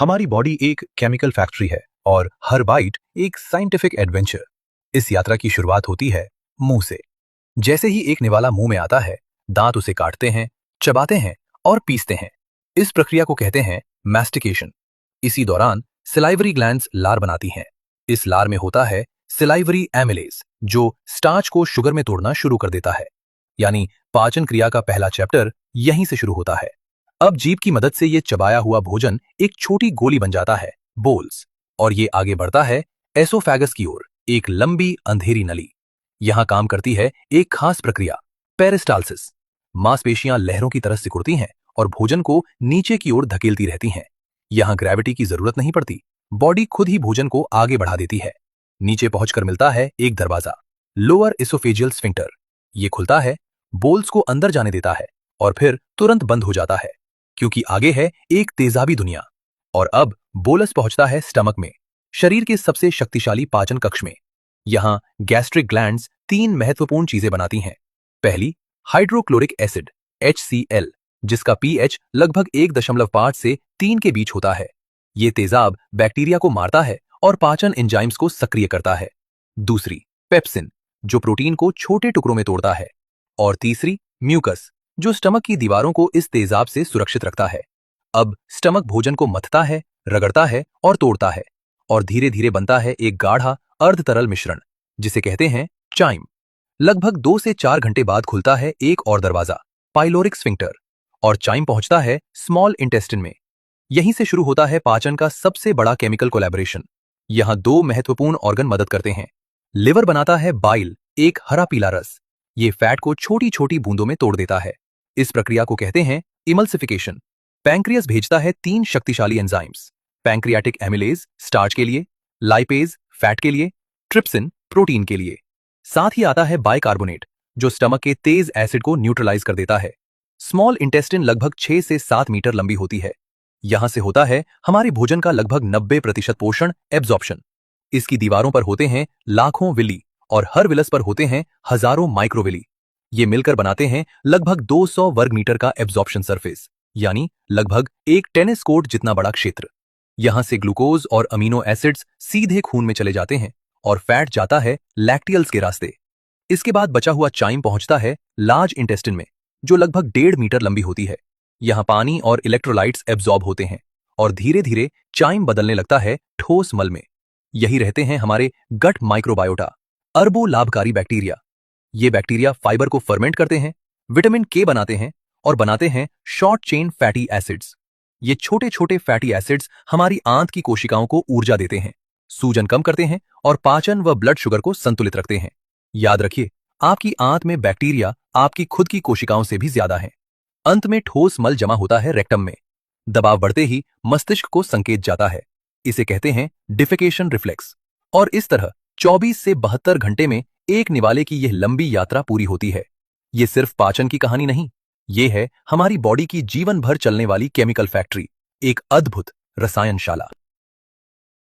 हमारी बॉडी एक chemical factory है और हर बाइट एक साइंटिफिक एडवेंचर। इस यात्रा की शुरुआत होती है मुंह से। जैसे ही एक निवाला मुंह में आता है, दांत उसे काटते हैं, चबाते हैं और पीसते हैं। इस प्रक्रिया को कहते हैं मैस्टिकेशन। इसी दौरान सिलाइवरी ग्लैंड्स लार बनाती हैं। इस लार में होता है सिलाइवरी एमिलेज, जो स्टार्च को शुगर में तोड़ना शुरू कर देता है। यानी पाचन क्रिया का पहला चैप्टर यहीं से शुरू होता है। अब जीभ की मदद से ये चबाया हुआ भोजन एक छोटी गोली बन जाता है, बोल्स, और ये आगे बढ़ता है एसोफेगस की ओर, एक लंबी अंधेरी नली। यहां काम करती है एक खास प्रक्रिया, पेरिस्टालसिस। मांसपेशियां लहरों की तरह सिकुड़ती हैं और भोजन को नीचे की ओर धकेलती रहती हैं। यहां ग्रेविटी की जरूरत नहीं पड़ती, बॉडी खुद ही भोजन को आगे बढ़ा देती है। नीचे पहुंचकर मिलता है एक दरवाजा, लोअर एसोफेजियल स्फिंक्टर। ये खुलता है, बोल्स को अंदर जाने देता है और फिर तुरंत बंद हो जाता है, क्योंकि आगे है एक तेजाबी दुनिया। और अब बोलस पहुंचता है स्टमक में, शरीर के सबसे शक्तिशाली पाचन कक्ष में। यहां गैस्ट्रिक ग्लैंड्स तीन महत्वपूर्ण चीजें बनाती हैं। पहली, हाइड्रोक्लोरिक एसिड HCl, जिसका pH लगभग 1.5 से 3 के बीच होता है। ये तेजाब बैक्टीरिया को मारता है और पाचन एंजाइम्स को सक्रिय करता है। दूसरी, पेप्सिन, जो प्रोटीन को छोटे टुकड़ों में तोड़ता है। और तीसरी, म्यूकस, जो स्टमक की दीवारों को इस तेजाब से सुरक्षित रखता है। अब स्टमक भोजन को मथता है, रगड़ता है और तोड़ता है, और धीरे धीरे बनता है एक गाढ़ा अर्ध तरल मिश्रण, जिसे कहते हैं चाइम। लगभग 2 से 4 घंटे बाद खुलता है एक और दरवाजा, पाइलोरिक स्फिंक्टर, और चाइम पहुंचता है स्मॉल इंटेस्टिन में। यहीं से शुरू होता है पाचन का सबसे बड़ा केमिकल कोलैबोरेशन। यहां 2 महत्वपूर्ण ऑर्गन मदद करते हैं। लिवर बनाता है बाइल, एक हरा पीला रस। ये फैट को छोटी छोटी बूंदों में तोड़ देता है। इस प्रक्रिया को कहते हैं इमल्सिफिकेशन। पैंक्रियास भेजता है 3 शक्तिशाली एंजाइम्स, पैंक्रियाटिक एमिलेज स्टार्च के लिए, लाइपेज फैट के लिए, ट्रिप्सिन प्रोटीन के लिए। साथ ही आता है बाइकार्बोनेट, जो स्टमक के तेज एसिड को न्यूट्रलाइज कर देता है। स्मॉल इंटेस्टिन लगभग 6 से 7 मीटर लंबी होती है। यहां से होता है हमारे भोजन का लगभग 90% पोषण एब्जॉर्प्शन। इसकी दीवारों पर होते हैं लाखों विली और हर विलस पर होते हैं हजारों माइक्रोविली। ये मिलकर बनाते हैं लगभग 200 वर्ग मीटर का एब्जॉर्प्शन सरफेस, यानी लगभग एक टेनिस कोर्ट जितना बड़ा क्षेत्र। यहां से ग्लूकोज और अमीनो एसिड्स सीधे खून में चले जाते हैं और फैट जाता है लैक्टियल्स के रास्ते। इसके बाद बचा हुआ चाइम पहुंचता है लार्ज इंटेस्टिन में, जो लगभग 1.5 मीटर लंबी होती है। यहां पानी और इलेक्ट्रोलाइट्स एब्जॉर्ब होते हैं और धीरे धीरे चाइम बदलने लगता है ठोस मल में। यही रहते हैं हमारे गट माइक्रोबायोटा, अरबों लाभकारी बैक्टीरिया। ये बैक्टीरिया फाइबर को फर्मेंट करते हैं, विटामिन के बनाते हैं और बनाते हैं शॉर्ट चेन फैटी एसिड्स। ये छोटे छोटे फैटी एसिड्स हमारी आंत की कोशिकाओं को ऊर्जा देते हैं, सूजन कम करते हैं और पाचन व ब्लड शुगर को संतुलित रखते हैं। याद रखिए, आपकी आंत में बैक्टीरिया आपकी खुद की कोशिकाओं से भी ज्यादा है। अंत में ठोस मल जमा होता है रेक्टम में। दबाव बढ़ते ही मस्तिष्क को संकेत जाता है। इसे कहते हैं डिफेकेशन रिफ्लेक्स। और इस तरह 24 से 72 घंटे में एक निवाले की यह लंबी यात्रा पूरी होती है। ये सिर्फ पाचन की कहानी नहीं, ये है हमारी बॉडी की जीवन भर चलने वाली केमिकल फैक्ट्री, एक अद्भुत रसायनशाला।